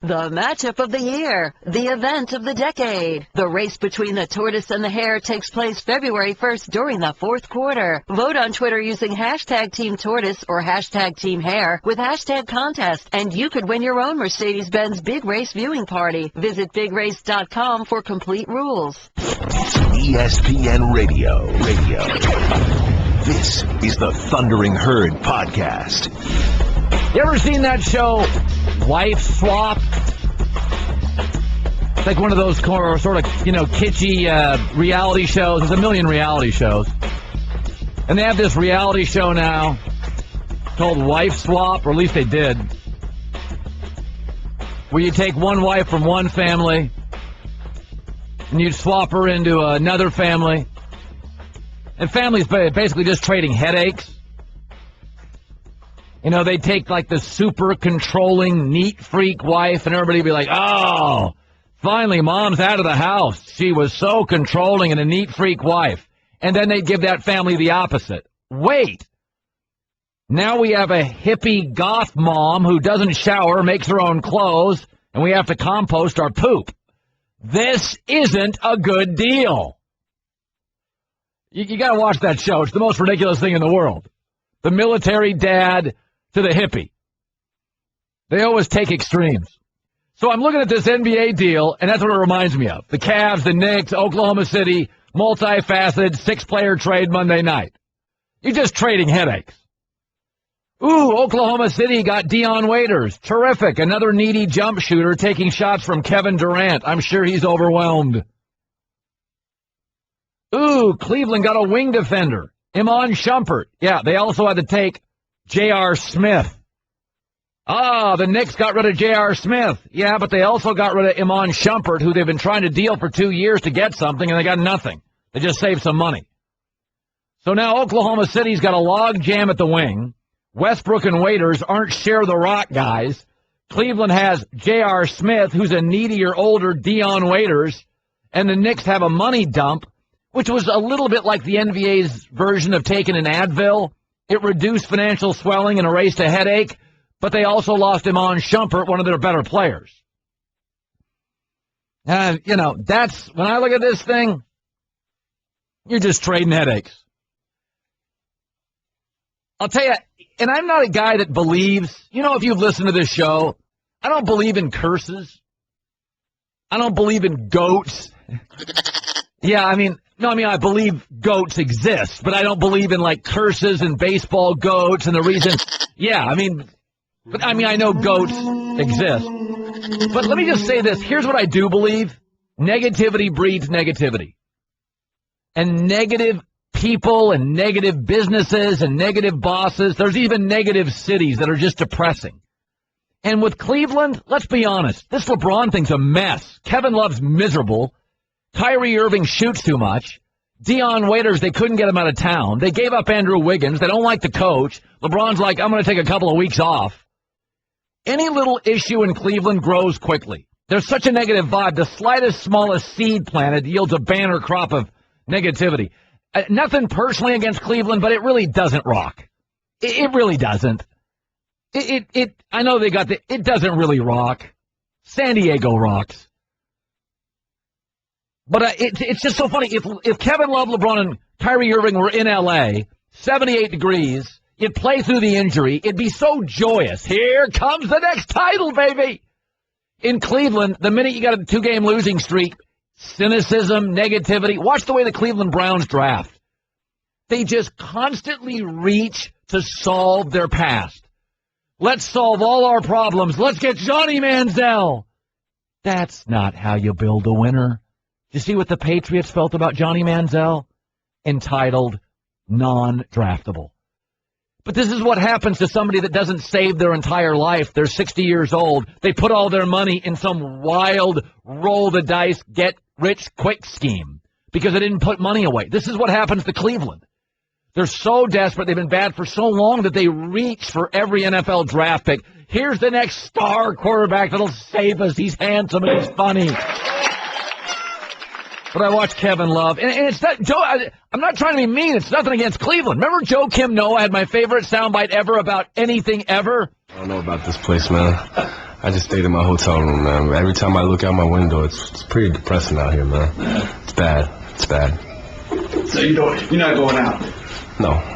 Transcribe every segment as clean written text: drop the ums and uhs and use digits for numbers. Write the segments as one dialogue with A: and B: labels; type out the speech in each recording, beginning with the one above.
A: The matchup of the year, the event of the decade. The race between the tortoise and the hare takes place February 1st during the fourth quarter. Vote on Twitter using hashtag Team Tortoise or hashtag Team Hare with hashtag contest, and you could win your own Mercedes-Benz Big Race viewing party. Visit BigRace.com for complete rules.
B: ESPN Radio. This is the Thundering Herd Podcast.
C: You ever seen that show, Wife Swap? It's like one of those sort of, kitschy reality shows. There's a million reality shows. And they have this reality show now called Wife Swap, or at least they did, where you take one wife from one family and you swap her into another family. And families basically just trading headaches. You know, they take like the super controlling, neat freak wife, and everybody be like, oh, finally, mom's out of the house. She was so controlling and a neat freak wife. And then they give that family the opposite. Wait. Now we have a hippie goth mom who doesn't shower, makes her own clothes, and we have to compost our poop. This isn't a good deal. You got to watch that show. It's the most ridiculous thing in the world. The military dad to the hippie. They always take extremes. So I'm looking at this NBA deal, and that's what it reminds me of. The Cavs, the Knicks, Oklahoma City, multifaceted, six-player trade Monday night. You're just trading headaches. Ooh, Oklahoma City got Dion Waiters. Terrific. Another needy jump shooter taking shots from Kevin Durant. I'm sure he's overwhelmed. Ooh, Cleveland got a wing defender. Iman Shumpert. Yeah, they also had to take J.R. Smith. Ah, the Knicks got rid of J.R. Smith. Yeah, but they also got rid of Iman Shumpert, who they've been trying to deal for 2 years to get something, and they got nothing. They just saved some money. So now Oklahoma City's got a log jam at the wing. Westbrook and Waiters aren't share the rock guys. Cleveland has J.R. Smith, who's a needier, older Dion Waiters, and the Knicks have a money dump, which was a little bit like the NBA's version of taking an Advil. It reduced financial swelling and erased a headache, but they also lost Iman Shumpert, one of their better players. That's, when I look at this thing, you're just trading headaches. I'll tell you, and I'm not a guy that believes, if you've listened to this show, I don't believe in curses. I don't believe in goats. Yeah, I believe goats exist, but I don't believe in, curses and baseball goats and the reason. Yeah, I know goats exist. But let me just say this. Here's what I do believe. Negativity breeds negativity. And negative people and negative businesses and negative bosses, there's even negative cities that are just depressing. And with Cleveland, let's be honest, this LeBron thing's a mess. Kevin Love's miserable. Kyrie Irving shoots too much. Dion Waiters, they couldn't get him out of town. They gave up Andrew Wiggins. They don't like the coach. LeBron's like, I'm going to take a couple of weeks off. Any little issue in Cleveland grows quickly. There's such a negative vibe. The slightest, smallest seed planted yields a banner crop of negativity. Nothing personally against Cleveland, but it really doesn't rock. It really doesn't. I know they got it doesn't really rock. San Diego rocks. But it's just so funny. If Kevin Love, LeBron, and Kyrie Irving were in L.A., 78 degrees, you'd play through the injury. It'd be so joyous. Here comes the next title, baby. In Cleveland, the minute you got a 2-game losing streak, cynicism, negativity. Watch the way the Cleveland Browns draft. They just constantly reach to solve their past. Let's solve all our problems. Let's get Johnny Manziel. That's not how you build a winner. You see what the Patriots felt about Johnny Manziel? Entitled, non-draftable. But this is what happens to somebody that doesn't save their entire life. They're 60 years old. They put all their money in some wild roll-the-dice, get-rich-quick scheme because they didn't put money away. This is what happens to Cleveland. They're so desperate. They've been bad for so long that they reach for every NFL draft pick. Here's the next star quarterback that'll save us. He's handsome and he's funny. But I watch Kevin Love, and it's not Joe. I'm not trying to be mean. It's nothing against Cleveland. Remember Joe Kim Noah had my favorite soundbite ever about anything ever?
D: I don't know about this place, man. I just stayed in my hotel room, man. Every time I look out my window, it's pretty depressing out here, man. It's bad. It's bad.
E: So you're not going out?
D: No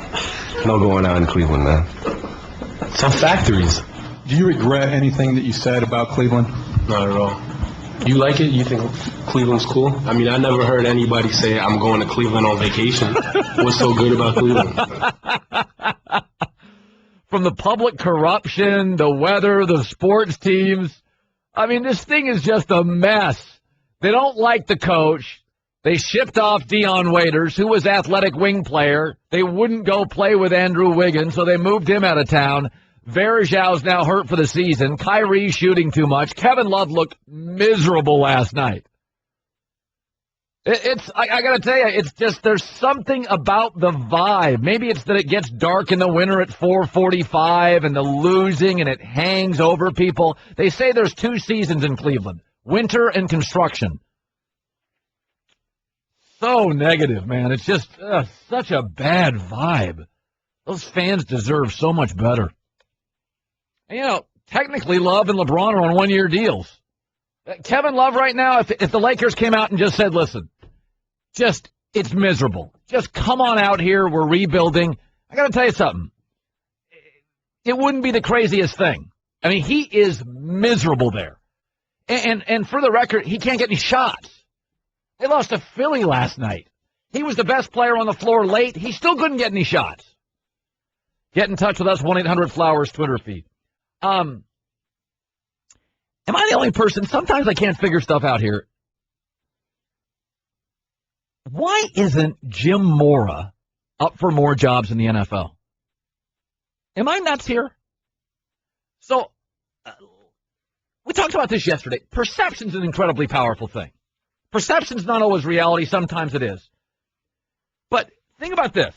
D: going out in Cleveland, man.
F: Some factories. Do you regret anything that you said about Cleveland?
D: Not at all. You like it? You think Cleveland's cool? I mean, I never heard anybody say, I'm going to Cleveland on vacation. What's so good about Cleveland?
C: From the public corruption, the weather, the sports teams. I mean, this thing is just a mess. They don't like the coach. They shipped off Dion Waiters, who was athletic wing player. They wouldn't go play with Andrew Wiggins, so they moved him out of town. Verjau's now hurt for the season. Kyrie's shooting too much. Kevin Love looked miserable last night. I got to tell you, it's just there's something about the vibe. Maybe it's that it gets dark in the winter at 4:45 and the losing and it hangs over people. They say there's 2 seasons in Cleveland, winter and construction. So negative, man. It's just such a bad vibe. Those fans deserve so much better. And, you know, technically Love and LeBron are on 1-year deals. Kevin Love right now, if the Lakers came out and just said, listen, it's miserable. Just come on out here. We're rebuilding. I got to tell you something. It wouldn't be the craziest thing. I mean, he is miserable there. And for the record, he can't get any shots. They lost to Philly last night. He was the best player on the floor late. He still couldn't get any shots. Get in touch with us, 1-800-FLOWERS Twitter feed. Am I the only person? Sometimes I can't figure stuff out here. Why isn't Jim Mora up for more jobs in the NFL? Am I nuts here? So, we talked about this yesterday. Perception's an incredibly powerful thing. Perception's not always reality. Sometimes it is. But think about this.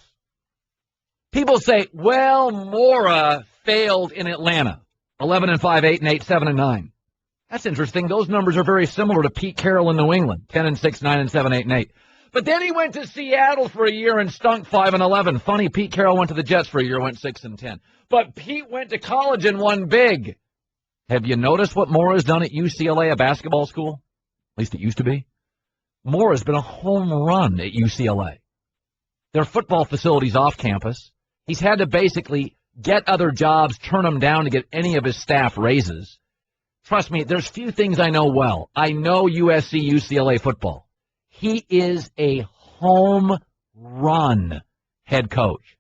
C: People say, well, Mora failed in Atlanta. 11-5, 8-8, 7-9. That's interesting. Those numbers are very similar to Pete Carroll in New England. 10-6, 9-7, 8-8. But then he went to Seattle for a year and stunk 5-11. Funny, Pete Carroll went to the Jets for a year, went 6-10. But Pete went to college and won big. Have you noticed what Mora's done at UCLA, a basketball school? At least it used to be. Mora's been a home run at UCLA. Their football facility's off campus. He's had to basically get other jobs, turn them down to get any of his staff raises. Trust me, there's few things I know well. I know USC, UCLA football. He is a home run head coach.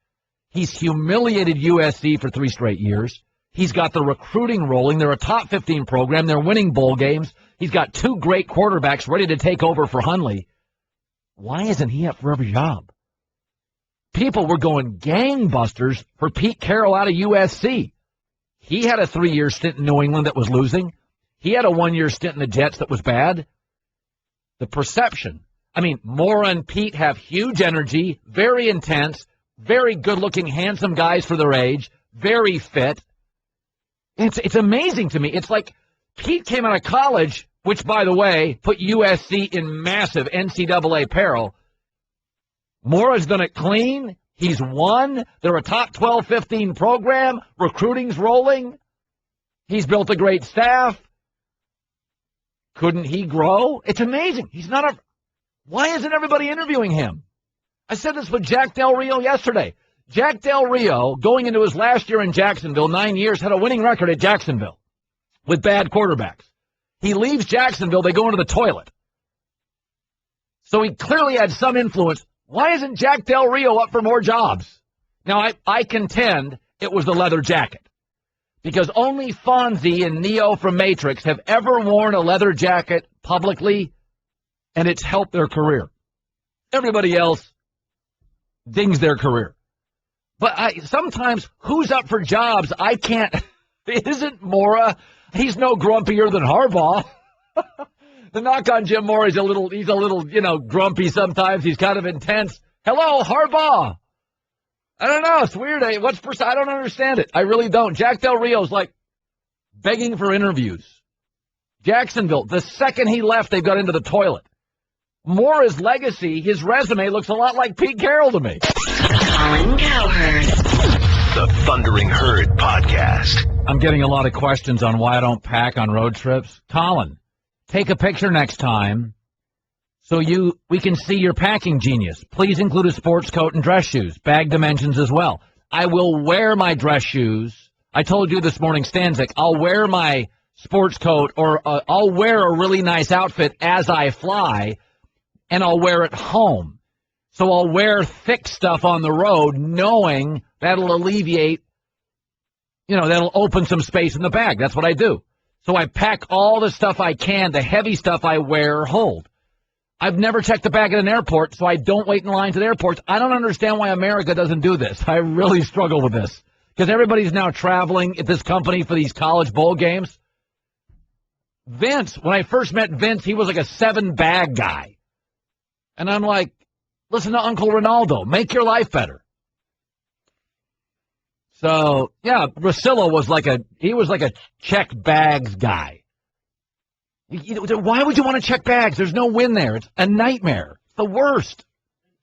C: He's humiliated USC for 3 straight years. He's got the recruiting rolling. They're a top 15 program. They're winning bowl games. He's got 2 great quarterbacks ready to take over for Hundley. Why isn't he up for every job? People were going gangbusters for Pete Carroll out of USC. He had a 3-year stint in New England that was losing. He had a 1-year stint in the Jets that was bad. The perception. I mean, Mora and Pete have huge energy, very intense, very good-looking, handsome guys for their age, very fit. It's amazing to me. It's like Pete came out of college, which, by the way, put USC in massive NCAA peril. Mora's done it clean. He's won. They're a top 12, 15 program. Recruiting's rolling. He's built a great staff. Couldn't he grow? It's amazing. He's not a... Why isn't everybody interviewing him? I said this with Jack Del Rio yesterday. Jack Del Rio, going into his last year in Jacksonville, 9 years, had a winning record at Jacksonville with bad quarterbacks. He leaves Jacksonville, they go into the toilet. So he clearly had some influence. Why isn't Jack Del Rio up for more jobs? Now, I contend it was the leather jacket. Because only Fonzie and Neo from Matrix have ever worn a leather jacket publicly, and it's helped their career. Everybody else dings their career. But sometimes, who's up for jobs? I can't. Isn't Mora? He's no grumpier than Harbaugh. The knock on Jim Mora is he's a little, grumpy sometimes. He's kind of intense. Hello, Harbaugh. I don't know. It's weird. I don't understand it. I really don't. Jack Del Rio's like begging for interviews. Jacksonville, the second he left, they got into the toilet. Mora's legacy, his resume looks a lot like Pete Carroll to me.
B: Colin Cowherd. The Thundering Herd Podcast.
C: I'm getting a lot of questions on why I don't pack on road trips. Colin, take a picture next time so we can see your packing genius. Please include a sports coat and dress shoes, bag dimensions as well. I will wear my dress shoes. I told you this morning, Stanzik, I'll wear my sports coat or I'll wear a really nice outfit as I fly, and I'll wear it home. So I'll wear thick stuff on the road knowing that'll alleviate, that'll open some space in the bag. That's what I do. So I pack all the stuff I can, the heavy stuff I wear or hold. I've never checked the bag at an airport, so I don't wait in lines at airports. I don't understand why America doesn't do this. I really struggle with this because everybody's now traveling at this company for these college bowl games. Vince, when I first met Vince, he was like a 7-bag guy. And I'm like, listen to Uncle Ronaldo. Make your life better. So, yeah, Russillo was like a check bags guy. Why would you want to check bags? There's no win there. It's a nightmare. It's the worst.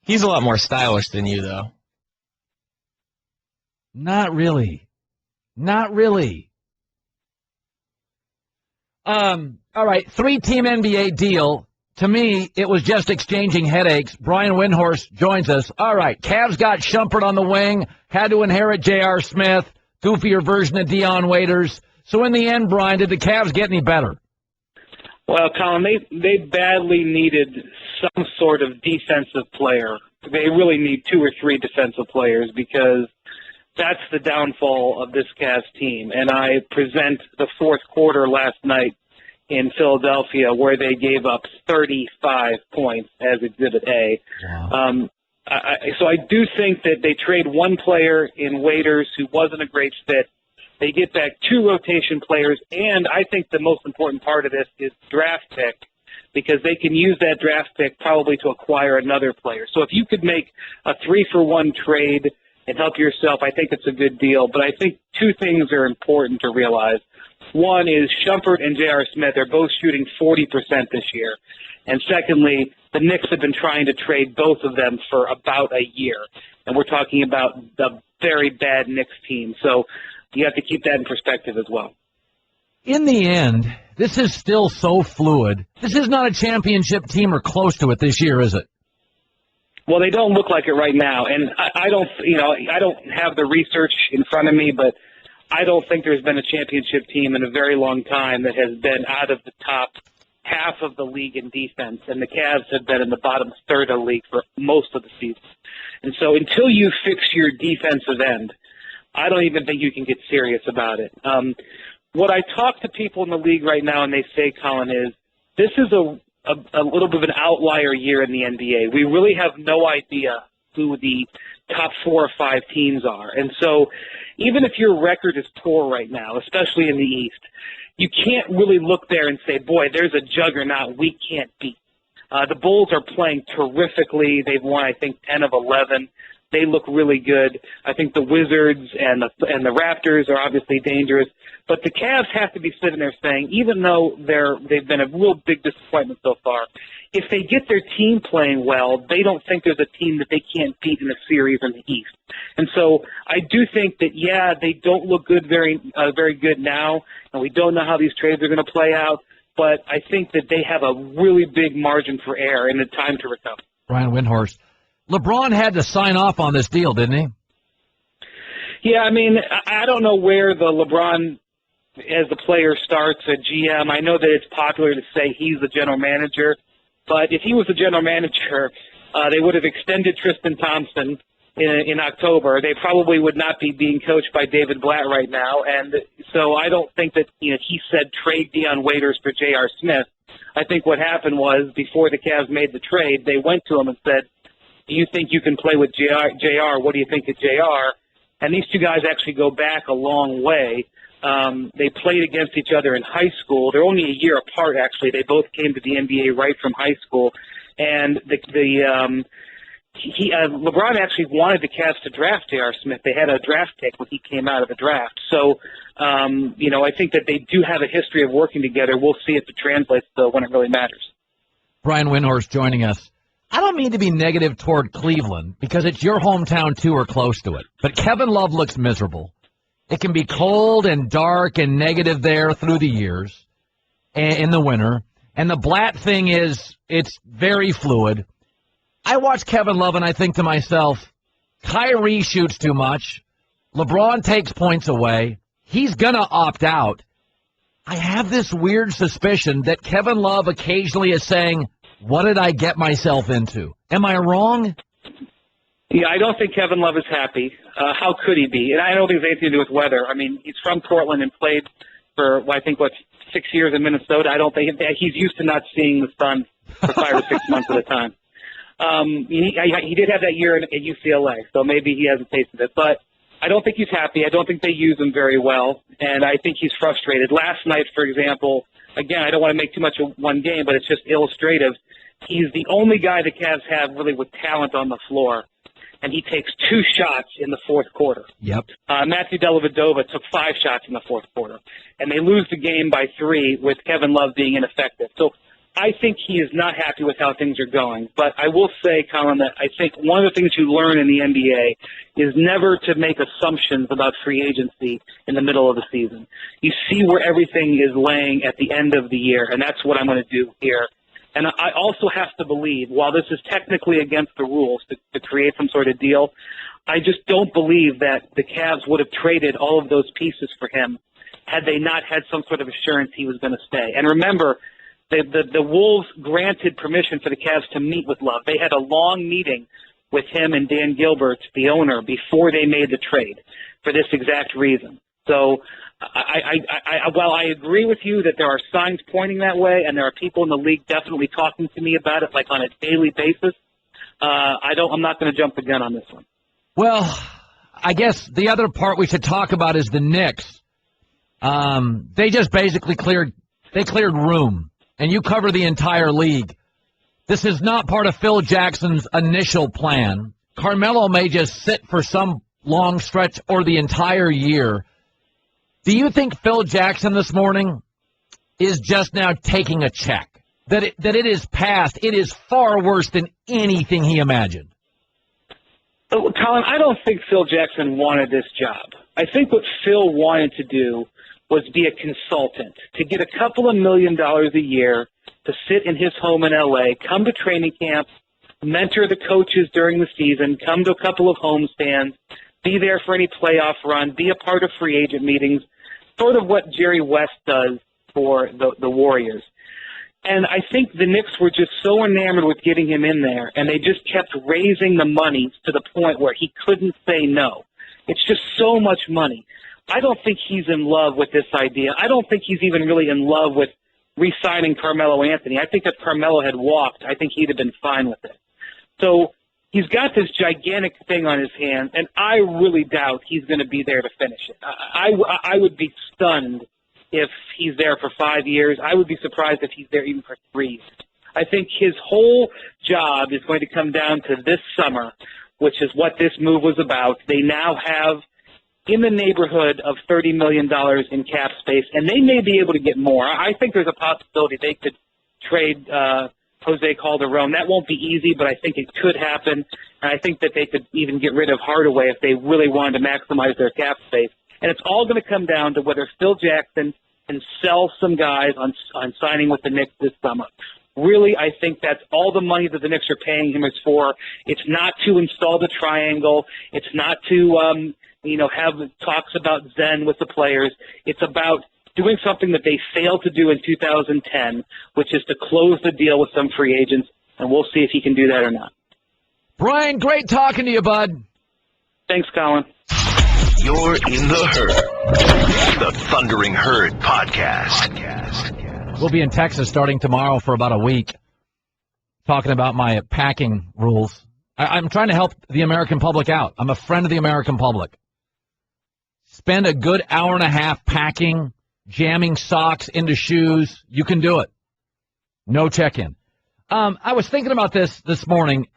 G: He's a lot more stylish than you, though.
C: Not really. Not really. All right, 3-team NBA deal. To me, it was just exchanging headaches. Brian Windhorst joins us. All right, Cavs got Shumpert on the wing, had to inherit J.R. Smith, goofier version of Dion Waiters. So in the end, Brian, did the Cavs get any better?
H: Well, Colin, they badly needed some sort of defensive player. They really need 2 or 3 defensive players because that's the downfall of this Cavs team. And I present the fourth quarter last night in Philadelphia where they gave up 35 points as Exhibit A.
C: Wow.
H: So I do think that they trade one player in Waiters who wasn't a great fit. They get back 2 rotation players, and I think the most important part of this is draft pick because they can use that draft pick probably to acquire another player. So if you could make a 3-for-1 trade and help yourself, I think it's a good deal. But I think 2 things are important to realize. One is Shumpert and J.R. Smith are both shooting 40% this year. And secondly, the Knicks have been trying to trade both of them for about a year. And we're talking about the very bad Knicks team. So you have to keep that in perspective as well.
C: In the end, this is still so fluid. This is not a championship team or close to it this year, is it?
H: Well, they don't look like it right now. And I don't have the research in front of me, but I don't think there's been a championship team in a very long time that has been out of the top half of the league in defense, and the Cavs have been in the bottom third of the league for most of the season. And so until you fix your defensive end, I don't even think you can get serious about it. What I talk to people in the league right now, and they say, Colin, is this is a little bit of an outlier year in the NBA. We really have no idea who the top 4 or 5 teams are. And so even if your record is poor right now, especially in the East, you can't really look there and say, boy, there's a juggernaut we can't beat. The Bulls are playing terrifically. They've won, I think, 10 of 11. They look really good. I think the Wizards and the Raptors are obviously dangerous. But the Cavs have to be sitting there saying, even though they've been a real big disappointment so far, if they get their team playing well, they don't think there's a team that they can't beat in a series in the East. And so I do think that, yeah, they don't look good, very good now, and we don't know how these trades are going to play out. But I think that they have a really big margin for error and the time to recover.
C: Brian Windhorst. LeBron had to sign off on this deal, didn't he?
H: Yeah, I mean, I don't know where the LeBron as the player starts at GM. I know that it's popular to say he's the general manager, but if he was the general manager, they would have extended Tristan Thompson in October. They probably would not be being coached by David Blatt right now, and so I don't think that he said trade Dion Waiters for J.R. Smith. I think what happened was before the Cavs made the trade, they went to him and said, do you think you can play with JR? What do you think of JR? And these 2 guys actually go back a long way. They played against each other in high school. They're only a year apart, actually. They both came to the NBA right from high school. And LeBron actually wanted the Cavs to draft J.R. Smith. They had a draft pick when he came out of the draft. So, I think that they do have a history of working together. We'll see if it translates, though, when it really matters.
C: Brian Windhorst joining us. I don't mean to be negative toward Cleveland because it's your hometown too or close to it. But Kevin Love looks miserable. It can be cold and dark and negative there through the years in the winter. And the Blatt thing is, it's very fluid. I watch Kevin Love and I think to myself, Kyrie shoots too much. LeBron takes points away. He's going to opt out. I have this weird suspicion that Kevin Love occasionally is saying, what did I get myself into? Am I wrong?
H: Yeah, I don't think Kevin Love is happy. How could he be? And I don't think it's anything to do with weather. I mean, he's from Portland and played for, 6 years in Minnesota. I don't think he's used to not seeing the sun for 5 or 6 months at a time. He did have that year at UCLA, so maybe he hasn't tasted it. But I don't think he's happy. I don't think they use him very well, and I think he's frustrated. Last night, for example, again, I don't want to make too much of one game, but it's just illustrative. He's the only guy the Cavs have really with talent on the floor, and he takes 2 shots in the fourth quarter.
C: Yep.
H: Matthew Dellavedova took 5 shots in the fourth quarter, and they lose the game by 3 with Kevin Love being ineffective. So I think he is not happy with how things are going. But I will say, Colin, that I think one of the things you learn in the NBA is never to make assumptions about free agency in the middle of the season. You see where everything is laying at the end of the year, and that's what I'm going to do here. And I also have to believe, while this is technically against the rules to create some sort of deal, I just don't believe that the Cavs would have traded all of those pieces for him had they not had some sort of assurance he was going to stay. And remember, the Wolves granted permission for the Cavs to meet with Love. They had a long meeting with him and Dan Gilbert, the owner, before they made the trade for this exact reason. So while I agree with you that there are signs pointing that way, and there are people in the league definitely talking to me about it, like on a daily basis, I'm not going to jump the gun on this one.
C: Well, I guess the other part we should talk about is the Knicks. They just basically cleared room, and you cover the entire league. This is not part of Phil Jackson's initial plan. Carmelo may just sit for some long stretch or the entire year. Do you think Phil Jackson this morning is just now taking a check? That it is past. It is far worse than anything he imagined.
H: Colin, I don't think Phil Jackson wanted this job. I think what Phil wanted to do was be a consultant, to get a couple of $1 million a year, to sit in his home in L.A., come to training camps, mentor the coaches during the season, come to a couple of homestands, be there for any playoff run, be a part of free agent meetings, sort of what Jerry West does for the Warriors. And I think the Knicks were just so enamored with getting him in there, and they just kept raising the money to the point where he couldn't say no. It's just so much money. I don't think he's in love with this idea. I don't think he's even really in love with re-signing Carmelo Anthony. I think if Carmelo had walked, I think he'd have been fine with it. So he's got this gigantic thing on his hands, and I really doubt he's going to be there to finish it. I would be stunned if he's there for 5 years. I would be surprised if he's there even for 3 years. I think his whole job is going to come down to this summer, which is what this move was about. They now have in the neighborhood of $30 million in cap space, and they may be able to get more. I think there's a possibility they could trade Jose Calderon. That won't be easy, but I think it could happen. And I think that they could even get rid of Hardaway if they really wanted to maximize their cap space. And it's all going to come down to whether Phil Jackson can sell some guys on signing with the Knicks this summer. Really, I think that's all the money that the Knicks are paying him is for. It's not to install the triangle. It's not to have talks about Zen with the players. It's about doing something that they failed to do in 2010, which is to close the deal with some free agents, and we'll see if he can do that or not.
C: Brian, great talking to you, bud.
H: Thanks, Colin.
B: You're in the Herd, the Thundering Herd podcast.
C: We'll be in Texas starting tomorrow for about a week, talking about my packing rules. I'm trying to help the American public out. I'm a friend of the American public. Spend a good hour and a half packing, jamming socks into shoes. You can do it. No check-in. I was thinking about this morning.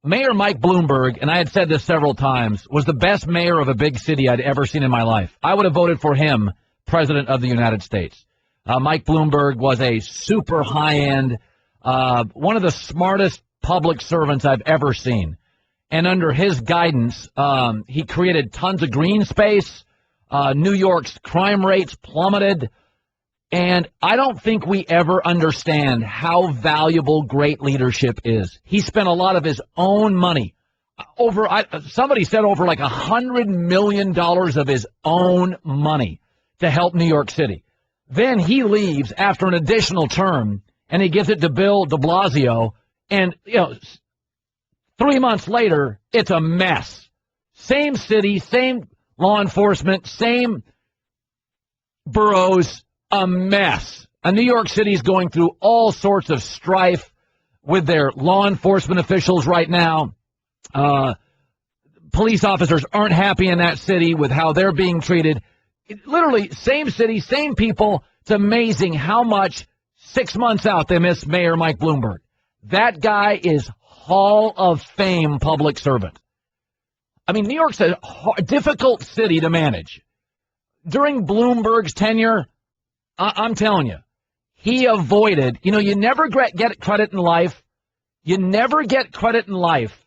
C: Mayor Mike Bloomberg, and I had said this several times, was the best mayor of a big city I'd ever seen in my life. I would have voted for him president of the United States. Mike Bloomberg was a super high-end, one of the smartest public servants I've ever seen. And under his guidance, he created tons of green space. New York's crime rates plummeted. And I don't think we ever understand how valuable great leadership is. He spent a lot of his own money. Somebody said over like $100 million of his own money to help New York City. Then he leaves after an additional term, and he gives it to Bill de Blasio. And, 3 months later, it's a mess. Same city, same law enforcement, same boroughs, a mess. And New York City is going through all sorts of strife with their law enforcement officials right now. Police officers aren't happy in that city with how they're being treated. Literally, same city, same people. It's amazing how much 6 months out they miss Mayor Mike Bloomberg. That guy is Hall of Fame public servant. I mean, New York's a difficult city to manage. During Bloomberg's tenure, I'm telling you, he avoided, you never get credit in life. You never get credit in life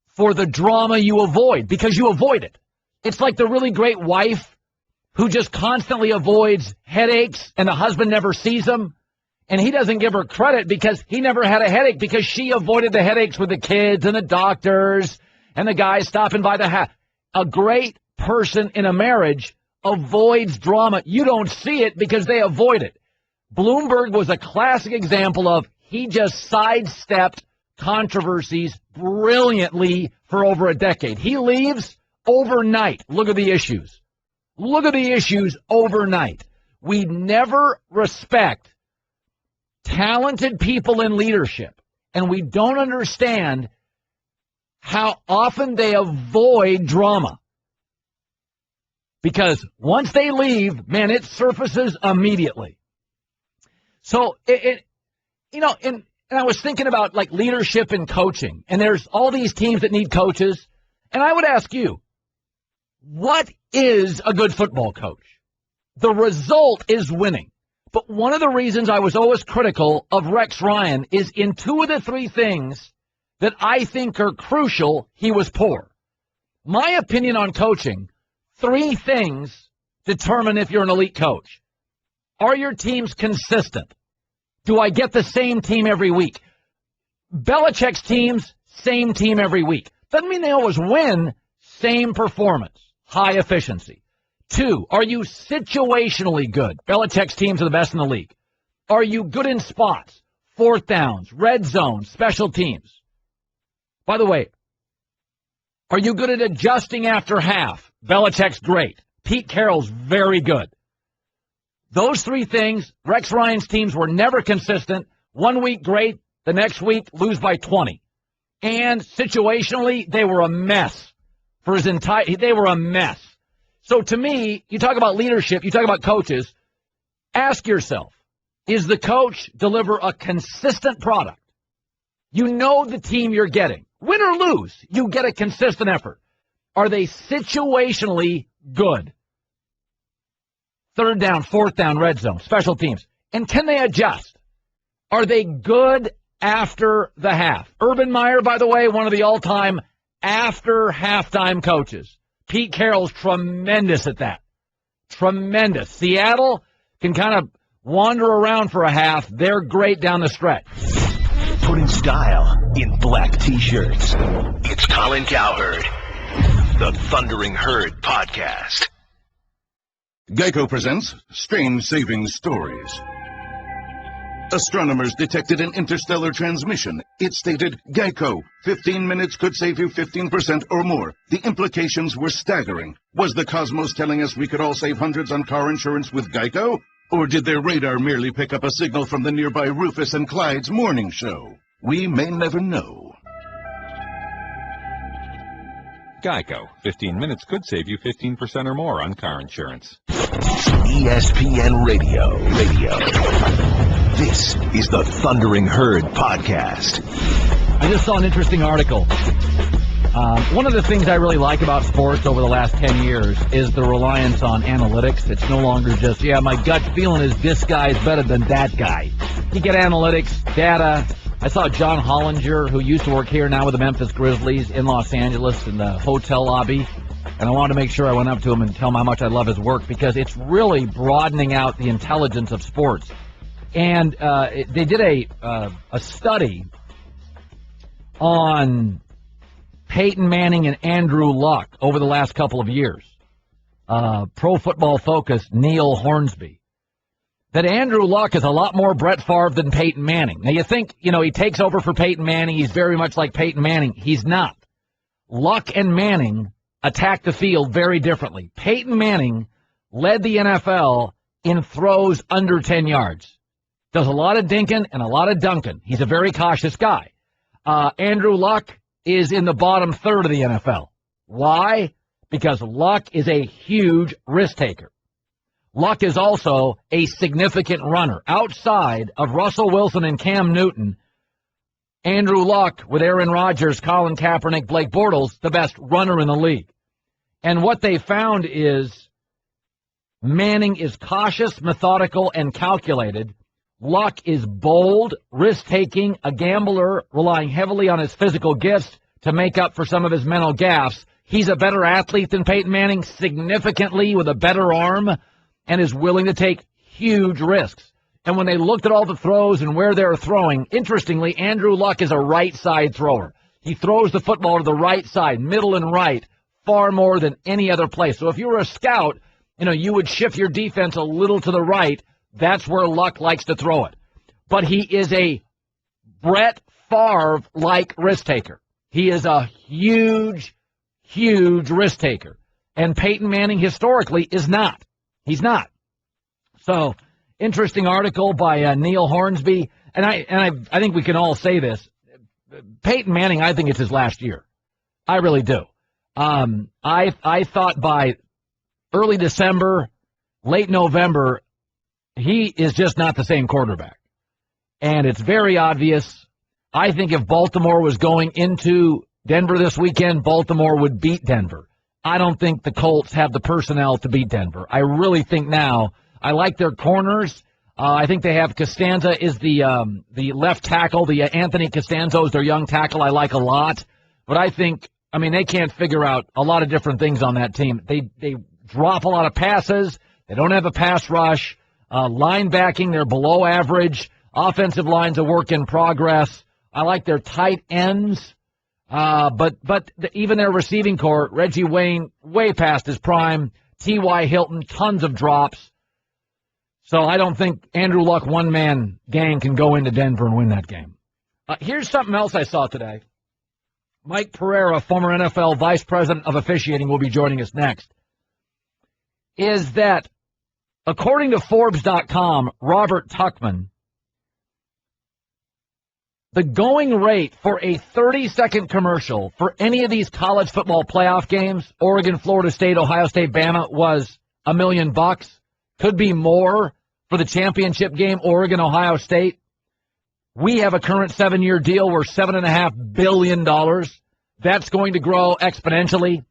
C: for the drama you avoid because you avoid it. It's like the really great wife who just constantly avoids headaches and the husband never sees them. And he doesn't give her credit because he never had a headache because she avoided the headaches with the kids and the doctors and the guys stopping by the house. A great person in a marriage avoids drama. You don't see it because they avoid it. Bloomberg was a classic example of he just sidestepped controversies brilliantly for over a decade. He leaves overnight. Look at the issues. Look at the issues overnight. We never respect talented people in leadership, and we don't understand how often they avoid drama. Because once they leave, man, it surfaces immediately. So, and I was thinking about like leadership and coaching, and there's all these teams that need coaches, and I would ask you, what is a good football coach? The result is winning. But one of the reasons I was always critical of Rex Ryan is in two of the three things that I think are crucial, he was poor. My opinion on coaching, three things determine if you're an elite coach. Are your teams consistent? Do I get the same team every week? Belichick's teams, same team every week. Doesn't mean they always win, same performance, high efficiency. 2, are you situationally good? Belichick's teams are the best in the league. Are you good in spots, fourth downs, red zone, special teams? By the way, are you good at adjusting after half? Belichick's great. Pete Carroll's very good. Those three things, Rex Ryan's teams were never consistent. 1 week great, the next week lose by 20. And situationally, they were a mess. They were a mess. So to me, you talk about leadership, you talk about coaches, ask yourself, is the coach deliver a consistent product? You know the team you're getting. Win or lose, you get a consistent effort. Are they situationally good? Third down, fourth down, red zone, special teams. And can they adjust? Are they good after the half? Urban Meyer, by the way, one of the all-time after halftime coaches. Pete Carroll's tremendous at that. Tremendous. Seattle can kind of wander around for a half. They're great down the stretch.
B: Putting style in black T-shirts. It's Colin Cowherd, the Thundering Herd Podcast.
I: Geico presents Strange Savings Stories. Astronomers detected an interstellar transmission. It stated, Geico, 15 minutes could save you 15% or more. The implications were staggering. Was the cosmos telling us we could all save hundreds on car insurance with Geico? Or did their radar merely pick up a signal from the nearby Rufus and Clyde's morning show? We may never know.
J: Geico. 15 minutes could save you 15% or more on car insurance.
B: ESPN Radio. This is the Thundering Herd Podcast.
C: I just saw an interesting article. One of the things I really like about sports over the last 10 years is the reliance on analytics. It's no longer just, my gut feeling is this guy's better than that guy. You get analytics, data. I saw John Hollinger, who used to work here now with the Memphis Grizzlies in Los Angeles in the hotel lobby. and I wanted to make sure I went up to him and tell him how much I love his work because it's really broadening out the intelligence of sports. And they did a study on Peyton Manning and Andrew Luck over the last couple of years. Pro Football Focus, Neil Hornsby. That Andrew Luck is a lot more Brett Favre than Peyton Manning. Now, you think, he takes over for Peyton Manning. He's very much like Peyton Manning. He's not. Luck and Manning attack the field very differently. Peyton Manning led the NFL in throws under 10 yards. Does a lot of dinking and a lot of dunking. He's a very cautious guy. Andrew Luck is in the bottom third of the NFL. Why? Because Luck is a huge risk taker. Luck is also a significant runner. Outside of Russell Wilson and Cam Newton, Andrew Luck, with Aaron Rodgers, Colin Kaepernick, Blake Bortles, the best runner in the league. And what they found is Manning is cautious, methodical, and calculated. Luck is bold, risk-taking, a gambler, relying heavily on his physical gifts to make up for some of his mental gaffes. He's a better athlete than Peyton Manning, significantly with a better arm, and is willing to take huge risks. And when they looked at all the throws and where they're throwing, interestingly, Andrew Luck is a right-side thrower. He throws the football to the right side, middle and right, far more than any other place. So if you were a scout, you would shift your defense a little to the right. That's where Luck likes to throw it. But he is a Brett Favre-like risk-taker. He is a huge, huge risk-taker. And Peyton Manning, historically, is not. He's not. So, interesting article by Neil Hornsby. And I think we can all say this. Peyton Manning, I think it's his last year. I really do. I thought by early December, late November, he is just not the same quarterback. And it's very obvious. I think if Baltimore was going into Denver this weekend, Baltimore would beat Denver. I don't think the Colts have the personnel to beat Denver. I really think now, I like their corners. I think they have Costanza is the left tackle. The Anthony Costanzo is their young tackle I like a lot. But I think, they can't figure out a lot of different things on that team. They drop a lot of passes. They don't have a pass rush. Linebacking, they're below average. Offensive line's a work in progress. I like their tight ends. But even their receiving core, Reggie Wayne, way past his prime. T.Y. Hilton, tons of drops. So I don't think Andrew Luck, one-man gang, can go into Denver and win that game. Here's something else I saw today. Mike Pereira, former NFL Vice President of Officiating, will be joining us next. Is that, according to Forbes.com, Robert Tuchman, the going rate for a 30-second commercial for any of these college football playoff games, Oregon, Florida State, Ohio State, Bama, was $1 million. Could be more for the championship game, Oregon, Ohio State. We have a current 7-year deal worth $7.5 billion. That's going to grow exponentially.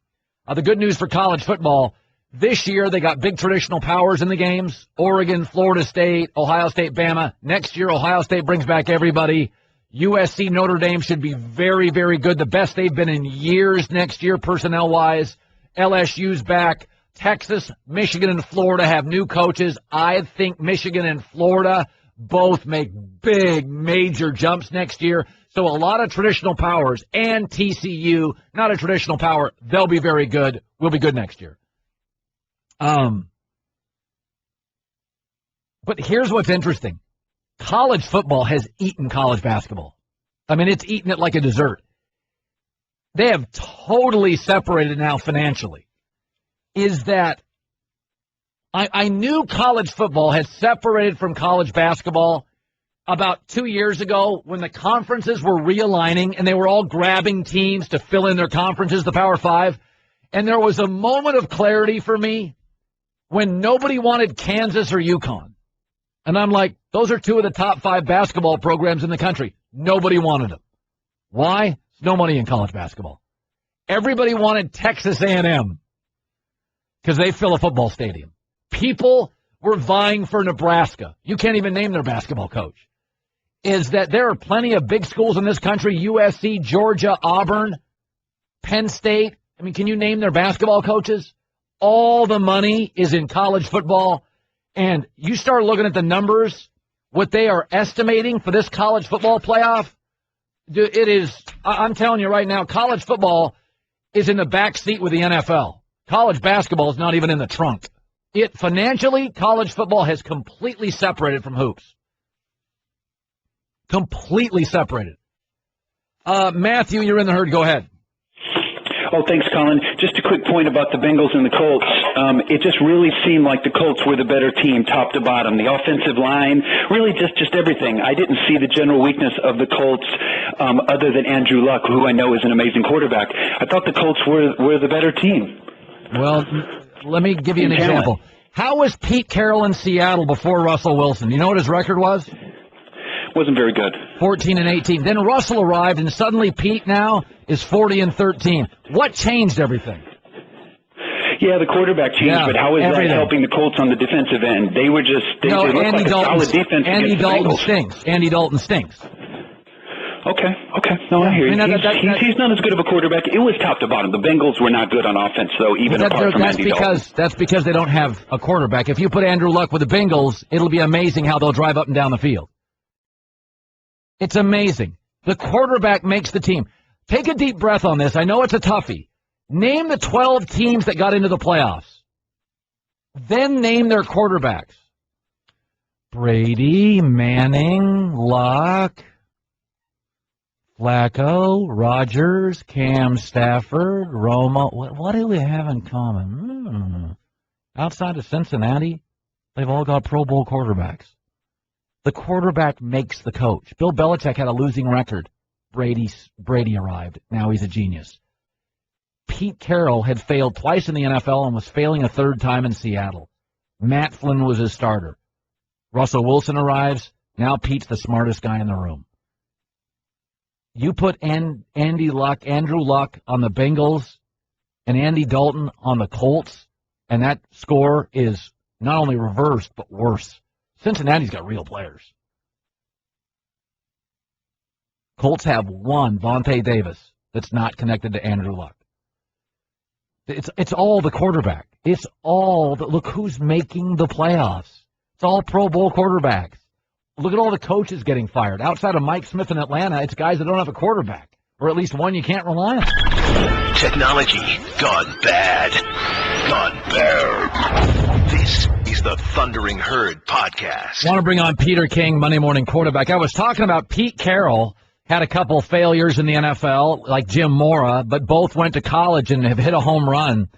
C: The good news for college football, this year they got big traditional powers in the games. Oregon, Florida State, Ohio State, Bama. Next year, Ohio State brings back everybody. USC, Notre Dame should be very, very good. The best they've been in years next year, personnel-wise. LSU's back. Texas, Michigan, and Florida have new coaches. I think Michigan and Florida both make big, major jumps next year. So a lot of traditional powers, and TCU, not a traditional power. They'll be very good. We'll be good next year. But here's what's interesting. College football has eaten college basketball. It's eaten it like a dessert. They have totally separated now financially. Is that I knew college football had separated from college basketball about 2 years ago when the conferences were realigning and they were all grabbing teams to fill in their conferences, the Power Five. And there was a moment of clarity for me when nobody wanted Kansas or UConn. And I'm like, those are two of the top 5 basketball programs in the country. Nobody wanted them. Why? There's no money in college basketball. Everybody wanted Texas A&M because they fill a football stadium. People were vying for Nebraska. You can't even name their basketball coach. Is that there are plenty of big schools in this country, USC, Georgia, Auburn, Penn State. I mean, can you name their basketball coaches? All the money is in college football, and you start looking at the numbers, what they are estimating for this college football playoff, it is, I'm telling you right now, college football is in the back seat with the NFL. College basketball is not even in the trunk. Financially, college football has completely separated from hoops. Completely separated. Matthew, you're in the herd. Go ahead.
K: Oh, thanks, Colin. Just a quick point about the Bengals and the Colts. It just really seemed like the Colts were the better team, top to bottom. The offensive line, really just everything. I didn't see the general weakness of the Colts other than Andrew Luck, who I know is an amazing quarterback. I thought the Colts were the better team.
C: Well, let me give you an example. How was Pete Carroll in Seattle before Russell Wilson? You know what his record was?
K: Wasn't very good.
C: 14-18. Then Russell arrived, and suddenly Pete now is 40-13. What changed everything?
K: Yeah, the quarterback changed, but how is that helping the Colts on the defensive end? They looked like a solid defense.
C: Andy Dalton stinks. Andy Dalton stinks.
K: Okay. No, I hear you. He's not as good of a quarterback. It was top to bottom. The Bengals were not good on offense, though, even apart from Andy Dalton.
C: That's because they don't have a quarterback. If you put Andrew Luck with the Bengals, it'll be amazing how they'll drive up and down the field. It's amazing. The quarterback makes the team. Take a deep breath on this. I know it's a toughie. Name the 12 teams that got into the playoffs. Then name their quarterbacks. Brady, Manning, Luck, Flacco, Rodgers, Cam Stafford, Romo. What do we have in common? Outside of Cincinnati, they've all got Pro Bowl quarterbacks. The quarterback makes the coach. Bill Belichick had a losing record. Brady arrived. Now he's a genius. Pete Carroll had failed twice in the NFL and was failing a third time in Seattle. Matt Flynn was his starter. Russell Wilson arrives. Now Pete's the smartest guy in the room. You put Andrew Luck on the Bengals and Andy Dalton on the Colts, and that score is not only reversed, but worse. Cincinnati's got real players. Colts have one, Vontae Davis, that's not connected to Andrew Luck. It's all the quarterback. Look who's making the playoffs. It's all Pro Bowl quarterbacks. Look at all the coaches getting fired. Outside of Mike Smith in Atlanta, it's guys that don't have a quarterback, or at least one you can't rely on.
B: Technology gone bad. Gone bad. This is the Thundering Herd podcast.
C: I want to bring on Peter King, Monday Morning Quarterback. I was talking about Pete Carroll had a couple failures in the NFL, like Jim Mora, but both went to college and have hit a home run.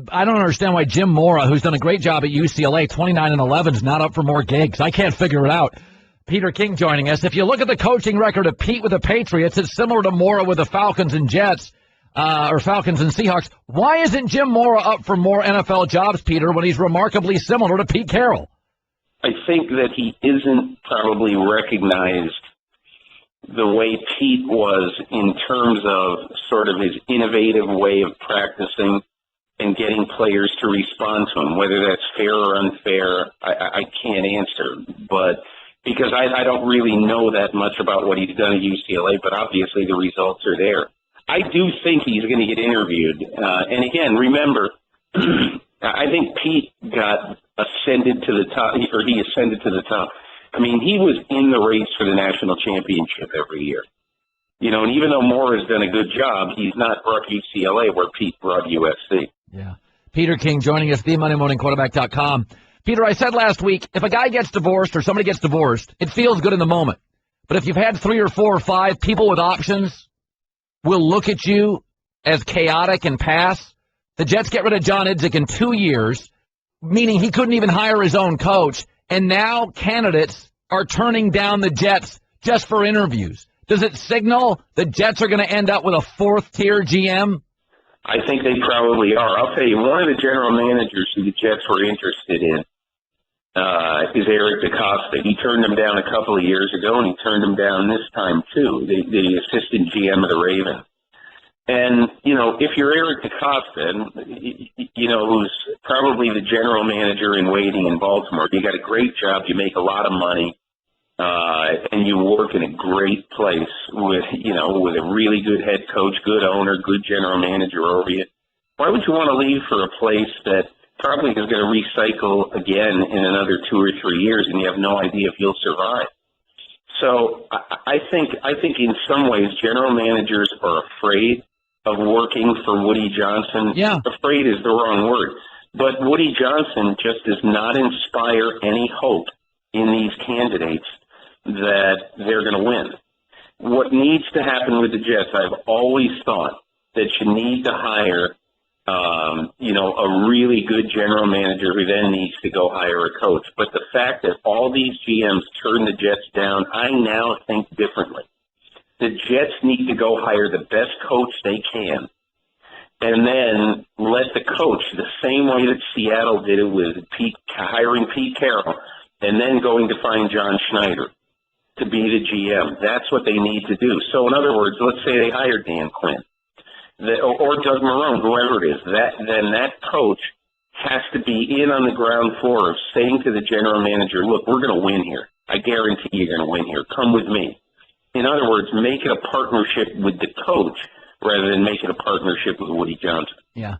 C: I don't understand why Jim Mora, who's done a great job at UCLA, 29-11, is not up for more gigs. I can't figure it out. Peter King joining us. If you look at the coaching record of Pete with the Patriots, it's similar to Mora with the Falcons and Jets, or Falcons and Seahawks. Why isn't Jim Mora up for more NFL jobs, Peter, when he's remarkably similar to Pete Carroll?
L: I think that he isn't probably recognized the way Pete was in terms of sort of his innovative way of practicing and getting players to respond to him. Whether that's fair or unfair, I can't answer. But because I don't really know that much about what he's done at UCLA, but obviously the results are there. I do think he's going to get interviewed. And again, remember, I think Pete got ascended to the top, or he ascended to the top. I mean, he was in the race for the national championship every year. You know, and even though Moore has done a good job, he's not brought UCLA where Pete brought USC.
C: Yeah. Peter King joining us, TheMondayMorningQuarterback.com. Peter, I said last week, if a guy gets divorced or somebody gets divorced, it feels good in the moment. But if you've had 3 or 4 or 5 people with options will look at you as chaotic and pass. The Jets get rid of John Idzik in 2 years, meaning he couldn't even hire his own coach. And now candidates are turning down the Jets just for interviews. Does it signal the Jets are going to end up with a 4th-tier GM?
L: I think they probably are. I'll tell you, one of the general managers who the Jets were interested in is Eric DeCosta. He turned them down a couple of years ago, and he turned them down this time, too, the assistant GM of the Ravens. And, you know, if you're Eric DeCosta, you know, who's probably the general manager in waiting in Baltimore, you got a great job, you make a lot of money, and you work in a great place with, you know, with a really good head coach, good owner, good general manager over you. Why would you want to leave for a place that probably is going to recycle again in another 2 or 3 years, and you have no idea if you'll survive? So I think in some ways general managers are afraid of working for Woody Johnson.
C: Yeah.
L: Afraid is the wrong word. But Woody Johnson just does not inspire any hope in these candidates that they're going to win. What needs to happen with the Jets, I've always thought that you need to hire, a really good general manager who then needs to go hire a coach. But the fact that all these GMs turn the Jets down, I now think differently. The Jets need to go hire the best coach they can, and then let the coach, the same way that Seattle did it with hiring Pete Carroll, and then going to find John Schneider to be the GM. That's what they need to do. So, in other words, let's say they hired Dan Quinn or Doug Marrone, whoever it is. Then that coach has to be in on the ground floor of saying to the general manager, look, we're going to win here. I guarantee you're going to win here. Come with me. In other words, make it a partnership with the coach rather than make it a partnership with Woody Johnson.
C: Yeah.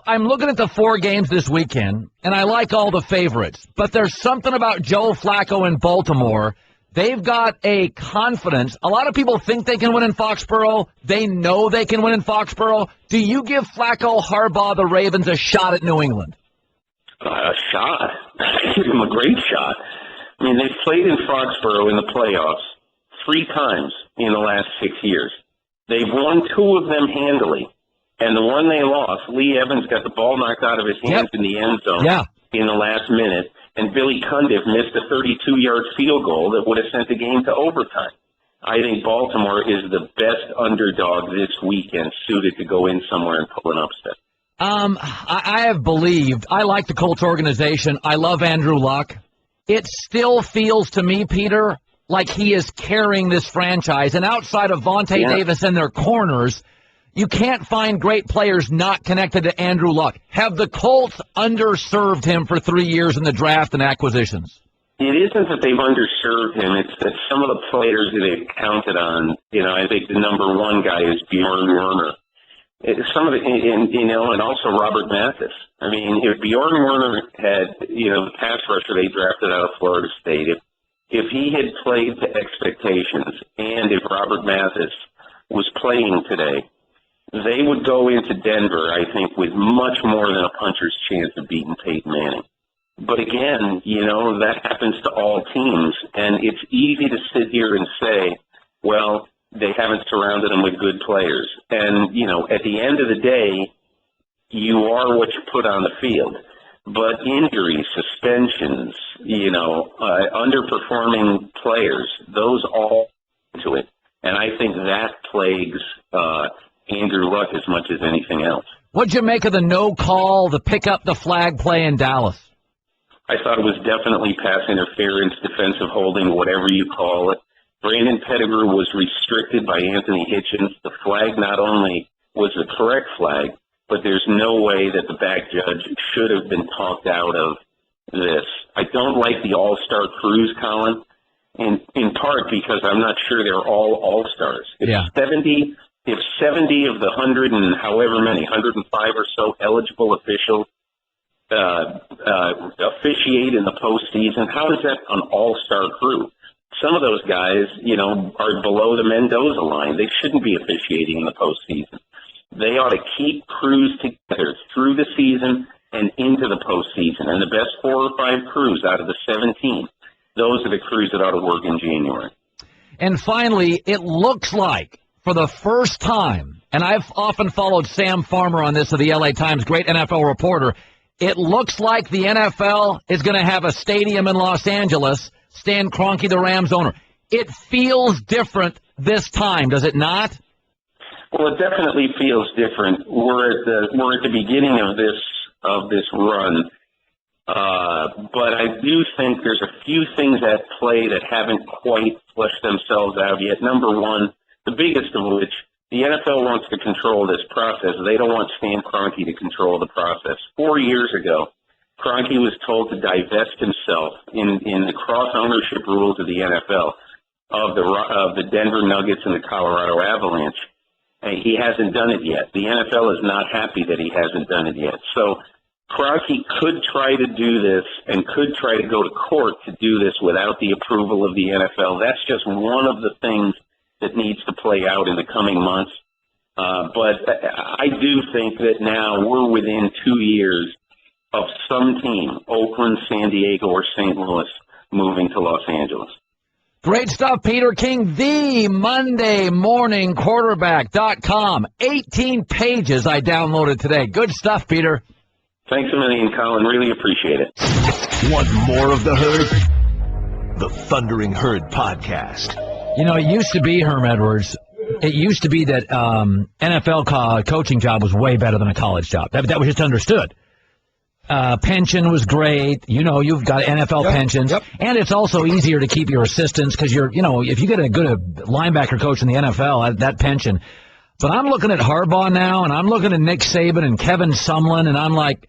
C: I'm looking at the 4 games this weekend, and I like all the favorites. But there's something about Joe Flacco in Baltimore. They've got a confidence. A lot of people think they can win in Foxborough. They know they can win in Foxborough. Do you give Flacco, Harbaugh, the Ravens a shot at New England?
L: A shot? Give them a great shot. I mean, they've played in Foxborough in the playoffs 3 times in the last 6 years. They've won 2 of them handily. And the one they lost, Lee Evans got the ball knocked out of his hands in the end zone in the last minute, and Billy Cundiff missed a 32-yard field goal that would have sent the game to overtime. I think Baltimore is the best underdog this weekend, suited to go in somewhere and pull an upset.
C: I have believed. I like the Colts organization. I love Andrew Luck. It still feels to me, Peter, like he is carrying this franchise. And outside of Vontae Davis and their corners, you can't find great players not connected to Andrew Luck. Have the Colts underserved him for 3 years in the draft and acquisitions?
L: It isn't that they've underserved him. It's that some of the players that they've counted on, I think the number 1 guy is Bjorn Werner. And also Robert Mathis. I mean, if Bjorn Werner had, the pass rusher they drafted out of Florida State, if he had played to expectations, and if Robert Mathis was playing today, they would go into Denver, I think, with much more than a puncher's chance of beating Peyton Manning. But again, that happens to all teams, and it's easy to sit here and say, well, they haven't surrounded them with good players. And, at the end of the day, you are what you put on the field. But injuries, suspensions, underperforming players, those all into it. And I think that plagues Andrew Luck as much as anything else.
C: What'd you make of the no call, the pick up the flag play in Dallas?
L: I thought it was definitely pass interference, defensive holding, whatever you call it. Brandon Pettigrew was restricted by Anthony Hitchens. The flag not only was the correct flag, but there's no way that the back judge should have been talked out of this. I don't like the all-star cruise, Colin, in part because I'm not sure they're all all-stars. If 70 of the 100 and however many, 105 or so eligible officials officiate in the postseason, how is that an all-star crew? Some of those guys, are below the Mendoza line. They shouldn't be officiating in the postseason. They ought to keep crews together through the season and into the postseason. And the best 4 or 5 crews out of the 17, those are the crews that ought to work in January.
C: And finally, it looks like for the first time, and I've often followed Sam Farmer on this of the LA Times, great NFL reporter, it looks like the NFL is going to have a stadium in Los Angeles. Stan Kroenke, the Rams owner. It feels different this time, does it not?
L: Well, it definitely feels different. We're at the beginning of this run, but I do think there's a few things at play that haven't quite fleshed themselves out yet. Number 1, the biggest of which, the NFL wants to control this process. They don't want Stan Kroenke to control the process. 4 years ago, Kroenke was told to divest himself in the cross-ownership rules of the NFL of the Denver Nuggets and the Colorado Avalanche. He hasn't done it yet. The NFL is not happy that he hasn't done it yet. So Kroenke could try to do this and could try to go to court to do this without the approval of the NFL. That's just one of the things that needs to play out in the coming months. But I do think that now we're within 2 years of some team, Oakland, San Diego, or St. Louis, moving to Los Angeles.
C: Great stuff, Peter King, the Monday Morning Quarterback.com. 18 pages I downloaded today. Good stuff, Peter.
L: Thanks a million, Colin. Really appreciate it.
B: Want more of the Herd? The Thundering Herd Podcast.
C: You know, it used to be, Herm Edwards, it used to be that NFL coaching job was way better than a college job. That was just understood. Pension was great. You know, you've got NFL pensions. Yep. And it's also easier to keep your assistants because if you get a good linebacker coach in the NFL, that pension. But I'm looking at Harbaugh now, and I'm looking at Nick Saban and Kevin Sumlin, and I'm like,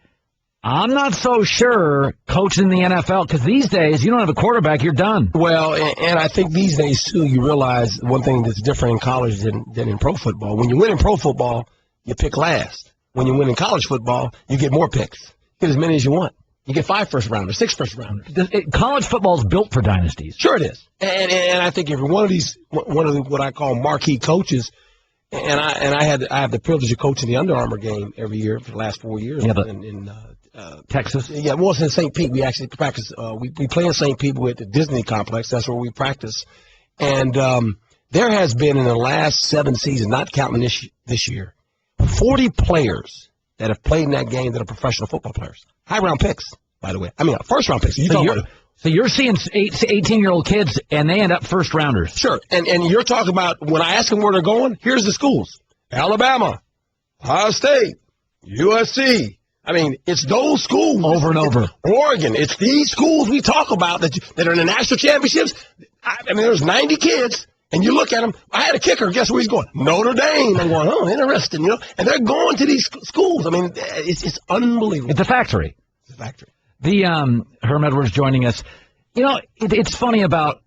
C: I'm not so sure coaching in the NFL because these days you don't have a quarterback, you're done.
M: Well, and I think these days, too, you realize one thing that's different in college than in pro football. When you win in pro football, you pick last. When you win in college football, you get more picks. You get as many as you want. You get 5 first-rounders, 6 first-rounders.
C: College football is built for dynasties.
M: Sure it is. And I think every one of what I call marquee coaches, and I have the privilege of coaching the Under Armour game every year for the last 4 years in
C: Texas.
M: Yeah, well, it's in St. Pete. We actually practice. We play in St. Pete at the Disney complex. That's where we practice. And there has been in the last 7 seasons, not counting this year, 40 players that have played in that game that are professional football players. High-round picks, by the way. I mean, first-round picks.
C: So you're seeing 18-year-old kids, and they end up first-rounders.
M: Sure. And you're talking about, when I ask them where they're going, here's the schools. Alabama, Ohio State, USC. I mean, it's those schools.
C: Over and over.
M: Oregon. It's these schools we talk about that are in the national championships. I mean, there's 90 kids. And you look at them, I had a kicker, guess where he's going? Notre Dame. I'm going, oh, interesting, And they're going to these schools. I mean, it's unbelievable.
C: It's a factory.
M: It's a factory.
C: The Herm Edwards joining us. It's funny about,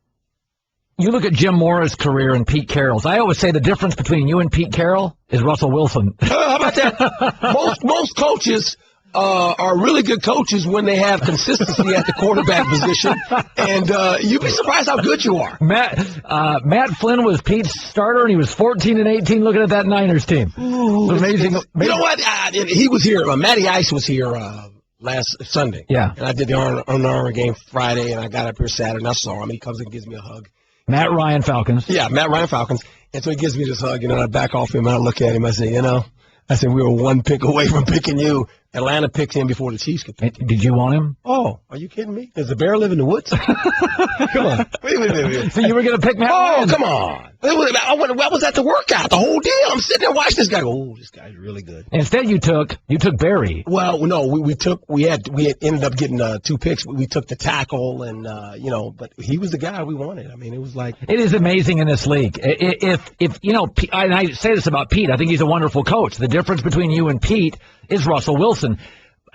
C: you look at Jim Mora's career and Pete Carroll's. I always say the difference between you and Pete Carroll is Russell Wilson.
M: How about that? Most coaches are really good coaches when they have consistency at the quarterback position, and you'd be surprised how good you are.
C: Matt Flynn was Pete's starter, and he was 14-18 looking at that Niners team.
M: Ooh, amazing. You know what? He was here. Matty Ice was here last Sunday.
C: Yeah.
M: And I did the Under Armour game Friday, and I got up here Saturday, and I saw him. He comes and gives me a hug.
C: Matt Ryan Falcons.
M: Yeah, Matt Ryan Falcons. And so he gives me this hug, and I back off him, and I look at him. I say, we were 1 pick away from picking you. Atlanta picked him before the Chiefs could pick him.
C: Did you want him?
M: Oh, are you kidding me? Does the bear live in the woods? Come on. Wait.
C: So you were going to pick Matt Ryan?
M: Oh, come on. I was at the workout the whole deal. I'm sitting there watching this guy go, oh, this guy's really good.
C: Instead, you took Barry.
M: Well, no, we had ended up getting 2 picks. We took the tackle, and but he was the guy we wanted. I mean, it was like,
C: it is amazing in this league. If and I say this about Pete, I think he's a wonderful coach. The difference between you and Pete is Russell Wilson.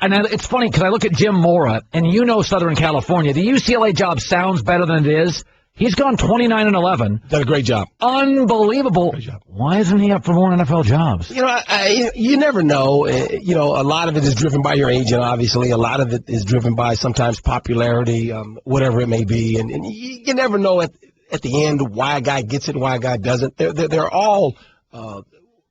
C: And it's funny because I look at Jim Mora, and Southern California. The UCLA job sounds better than it is. He's gone 29-11.
M: Done a great job.
C: Unbelievable.
M: Great job.
C: Why isn't he up for more NFL jobs?
M: You never know. A lot of it is driven by your agent, obviously. A lot of it is driven by sometimes popularity, whatever it may be. And you never know at the end why a guy gets it and why a guy doesn't. They're all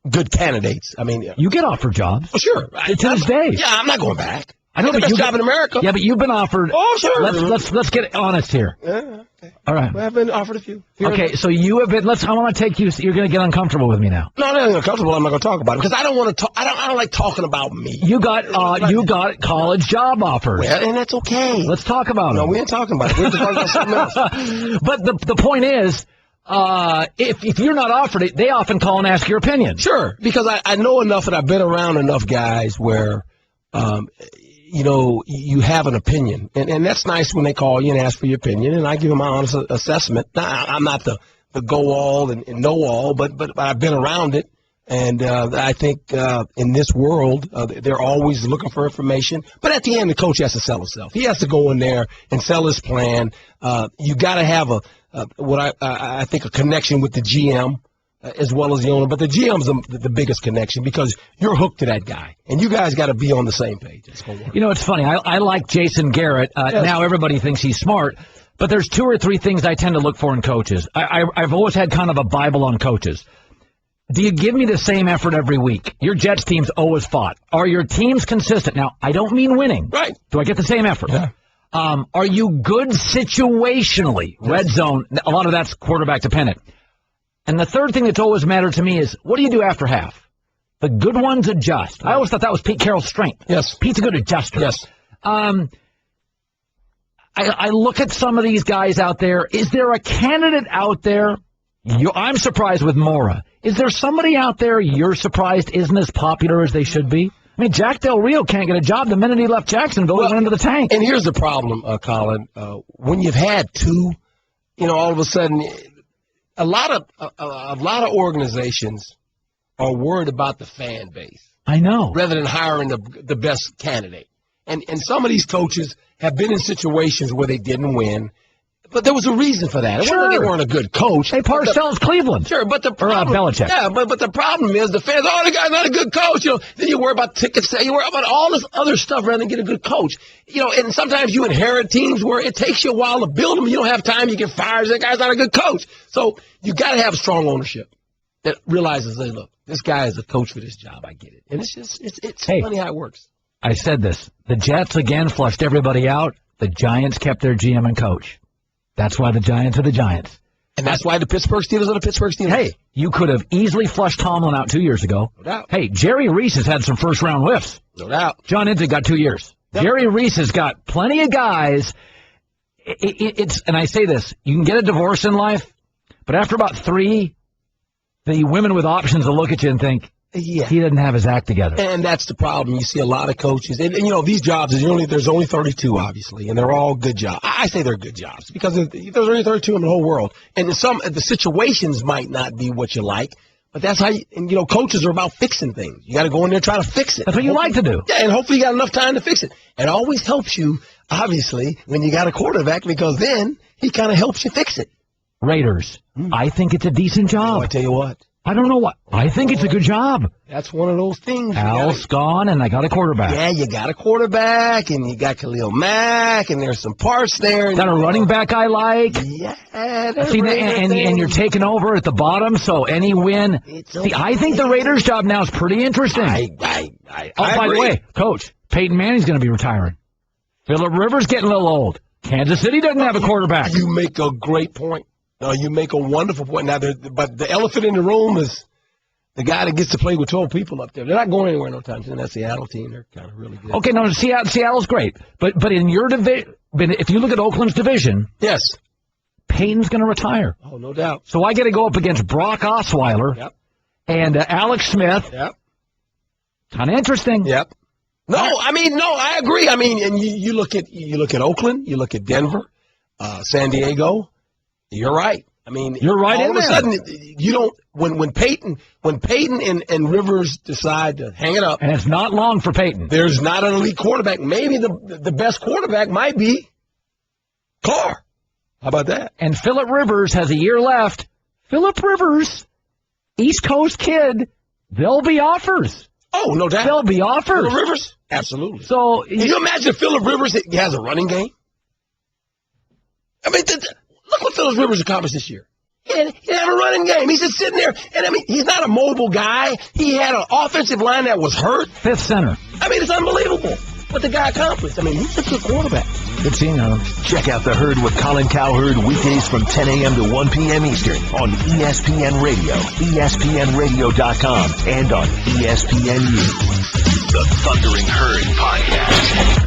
M: good candidates. I mean,
C: you get offered jobs.
M: Oh, sure.
C: To this day.
M: Yeah, I'm not going back.
C: I know,
M: the best job in America.
C: Yeah, but you've been offered.
M: Oh, sure.
C: Let's get honest here.
M: Yeah, okay.
C: All right.
M: Well, I've been offered a few.
C: Okay, so you have been. I want to take you. You're going to get uncomfortable with me now.
M: No, I'm not uncomfortable. I'm not going to talk about it because I don't want to talk. I don't like talking about me.
C: You got college job offers.
M: Well, and that's okay.
C: Let's talk about it.
M: No, we ain't talking about it. We're talking about something else.
C: But the point is, if you're not offered it, they often call and ask your opinion.
M: Sure, because I know enough and I've been around enough guys where, you have an opinion. And that's nice when they call you and ask for your opinion, and I give them my honest assessment. Now, I'm not the go-all and know-all, but I've been around it. And I think in this world, they're always looking for information. But at the end, the coach has to sell himself. He has to go in there and sell his plan. You got to have I think a connection with the GM. as well as the owner, but the GM's the biggest connection because you're hooked to that guy, and you guys got to be on the same page. It's gonna work.
C: You know, it's funny. I like Jason Garrett.
M: Yes.
C: Now everybody thinks he's smart, but there's 2 or 3 things I tend to look for in coaches. I've always had kind of a Bible on coaches. Do you give me the same effort every week? Your Jets teams always fought. Are your teams consistent? Now, I don't mean winning.
M: Right.
C: Do I get the same effort?
M: Yeah.
C: Are you good situationally? Red zone, a lot of that's quarterback dependent. And the third thing that's always mattered to me is, what do you do after half? The good ones adjust. I always thought that was Pete Carroll's strength.
M: Yes.
C: Pete's a good adjuster.
M: Yes.
C: I look at some of these guys out there. Is there a candidate out there? I'm surprised with Mora. Is there somebody out there you're surprised isn't as popular as they should be? I mean, Jack Del Rio can't get a job the minute he left Jacksonville. He went into the tank.
M: And here's the problem, Colin. When you've had 2, all of a sudden, a lot of organizations are worried about the fan base.
C: I know.
M: Rather than hiring the best candidate. And some of these coaches have been in situations where they didn't win, but there was a reason for that. It wasn't like they weren't a good coach.
C: Hey, Parcells, Cleveland.
M: Sure, but the problem,
C: Belichick.
M: Yeah, but the problem is the fans, the guy's not a good coach. Then you worry about tickets, you worry about all this other stuff rather than get a good coach. And sometimes you inherit teams where it takes you a while to build them. You don't have time. You get fired. That guy's not a good coach. So you got to have strong ownership that realizes, hey, look, this guy is a coach for this job. I get it. And it's funny how it works.
C: I said this. The Jets, again, flushed everybody out. The Giants kept their GM and coach. That's why the Giants are the Giants.
M: And that's why the Pittsburgh Steelers are the Pittsburgh Steelers.
C: Hey, you could have easily flushed Tomlin out 2 years ago.
M: No doubt.
C: Hey, Jerry Reese has had some first-round whiffs.
M: No doubt.
C: John Idzik got 2 years. Yep. Jerry Reese has got plenty of guys. And I say this, you can get a divorce in life, but after about 3, the women with options will look at you and think, he doesn't have his act together.
M: And that's the problem. You see a lot of coaches. And these jobs, there's only 32, obviously, and they're all good jobs. I say they're good jobs because there's only 32 in the whole world. And the situations might not be what you like, but that's how coaches are about fixing things. You got to go in there and try to fix it.
C: That's what you like to do.
M: Yeah, and hopefully you got enough time to fix it. It always helps you, obviously, when you got a quarterback because then he kind of helps you fix it.
C: Raiders. I think it's a decent job.
M: I tell you what.
C: I don't know what. I think it's a good job.
M: That's one of those things.
C: Al's gone, and I got a quarterback.
M: Yeah, you got a quarterback, and you got Khalil Mack, and there's some parts there.
C: Got a running back I like.
M: Yeah.
C: See, and you're taking over at the bottom, so any win. See, I think the Raiders' job now is pretty interesting.
M: I
C: by the way, Coach, Peyton Manning's going to be retiring. Phillip Rivers getting a little old. Kansas City doesn't have a quarterback.
M: You make a great point. No, you make a wonderful point. Now, but the elephant in the room is the guy that gets to play with 12 people up there. They're not going anywhere no time soon. That Seattle team, they're kind of really good.
C: Okay, no, Seattle's great. But in your division, if you look at Oakland's division,
M: yes,
C: Peyton's going to retire.
M: Oh, no doubt.
C: So I get to go up against Brock Osweiler and Alex Smith.
M: Yep.
C: Kind of interesting.
M: Yep. No, I agree. And you look at Oakland, you look at Denver, San Diego. You're right.
C: You're right.
M: All of a sudden, you don't. When Peyton and Rivers decide to hang it up,
C: and it's not long for Peyton.
M: There's not an elite quarterback. Maybe the best quarterback might be Carr. How about that?
C: And Phillip Rivers has a year left. Phillip Rivers, East Coast kid. There'll be offers.
M: Oh, no doubt.
C: There'll be offers.
M: Phillip Rivers, absolutely.
C: So
M: can you imagine Phillip Rivers has a running game? Look what Phillip Rivers accomplished this year. He didn't have a running game. He's just sitting there. And, he's not a mobile guy. He had an offensive line that was hurt.
C: Fifth center.
M: It's unbelievable what the guy accomplished. He's a good quarterback.
C: Good seeing him.
B: Check out The Herd with Colin Cowherd weekdays from 10 a.m. to 1 p.m. Eastern on ESPN Radio, ESPNradio.com, and on ESPNU. The Thundering Herd Podcast.